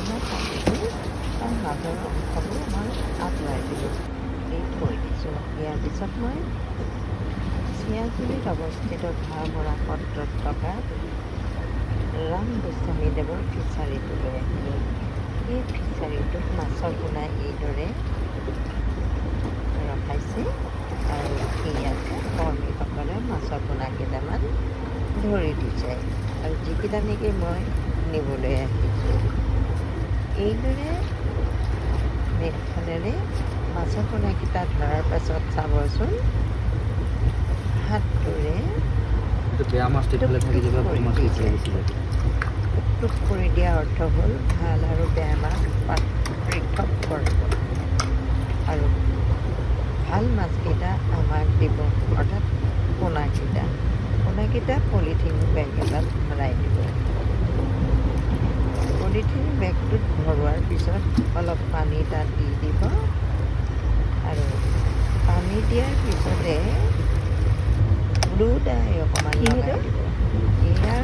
মই কাটি তাৰ মাজৰ অংশবোৰ মই আঁতৰাই দিলোঁ, দি থৈ দিছোঁ। ইয়াৰ পিছত মই চিয়াজুলিত অৱস্থিত ঘাৰমৰা সত্ৰত থকা ৰাম গোস্বামীদেৱৰ ফিচাৰীটোলৈ আহিলোঁ। এই ফিচাৰীটোত মাছৰ পোনা এইদৰে ৰখাইছে আৰু ইয়াতে কৰ্মীসকলে মাছৰ পোনা কেইটামান ধৰি দিছে আৰু যিকেইটা নেকি মই নিবলৈ আহিছোঁ। এইদৰে নেটখনেৰে মাছৰ পোনাকেইটা ধৰাৰ পাছত চাবচোন, হাতটোৰে টুক কৰি দিয়া অৰ্থ হ'ল ভাল আৰু বেয়া মাছ পৃথক কৰিব আৰু ভাল মাছকেইটা আমাক দিব, অৰ্থাৎ পোনাকেইটা পলিথিন বেগ এটাত ভৰাই দিব। পলিথিন বেগটোত ভৰোৱাৰ পিছত অলপ পানী তাত দি দিব আৰু পানী দিয়াৰ পিছতে ব্লু ডাই অকণমান লগাই দিব। ইয়াৰ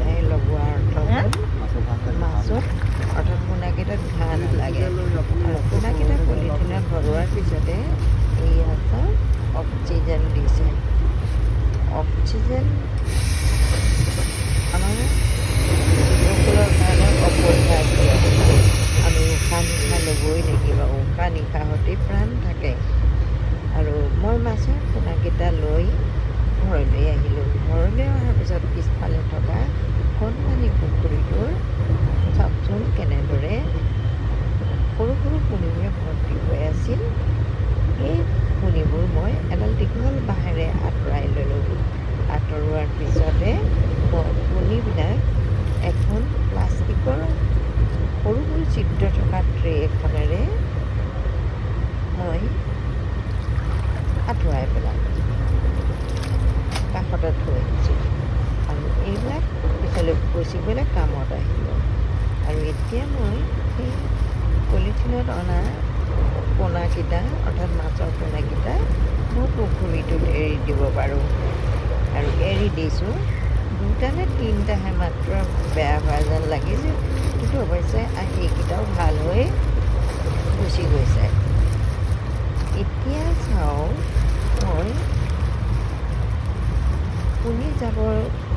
ডাই লগোৱাৰ অৰ্থ হ'ল মাছত অৰ্থাৎ পোনাকেইটাত ঘাঁহ নালাগে আৰু পোনাকেইটা পলিথিনত ভৰোৱাৰ পিছতে ইয়াত অক্সিজেন দিছে। অক্সিজেন আমাৰ জীৱকুলৰ কাৰণে অপৰিহাৰ্য। আমি উশাহ নিশাহ ল'বই লাগিব, উশাহ নিশাহতেই প্ৰাণ থাকে। আৰু মই মাছৰ পোনাকেইটা লৈ ঘৰলৈ আহিলোঁ। ঘৰলৈ অহাৰ পিছত পিছফালে থকা কণমানি পুখুৰীটোৰ চাওকচোন কেনেদৰে সৰু সৰু কণীবোৰে ভৰ্তি হৈ আছিল। এই কণীবোৰ মই এডাল দীঘল বাঁহেৰে আঁতৰাই ল'লোঁ। আঁতৰোৱাৰ পিছতে কণীবিলাক এখন প্লাষ্টিকৰ সৰু সৰু ছিদ্ৰ থকা ট্ৰে এখনেৰে মই আঁতৰাই পেলালোঁ, কাষতে থৈ দিছোঁ আৰু এইবিলাক পিছলৈ উপচিবলৈ কামত আহিব। আৰু এতিয়া মই সেই পলিথিনত অনা পোনাকেইটা অৰ্থাৎ মাছৰ পোনাকেইটা মই পুখুৰীটোত এৰি দিব পাৰোঁ আৰু এৰি দিছোঁ। দুটা নে তিনিটাহে মাত্ৰ বেয়া হোৱা যেন লাগিছে, কিন্তু অৱশ্যে সেইকেইটাও ভাল হৈ গুচি গৈছে। এতিয়া চাওঁ, মই কণী যাব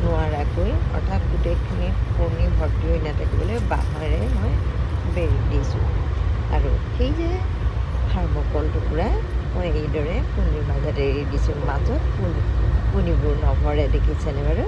নোৱাৰাকৈ অৰ্থাৎ গোটেইখিনি কণী ভৰ্তি হৈ নাথাকিবলৈ বাঁহেৰে মই বেৰি দিছোঁ আৰু সেই যে থাৰ্মকল টুকুৰা মই এইদৰে কণীৰ মাজত এৰি দিছোঁ। মাজত কণীবোৰ নভৰে, দেখিছেনে বাৰু?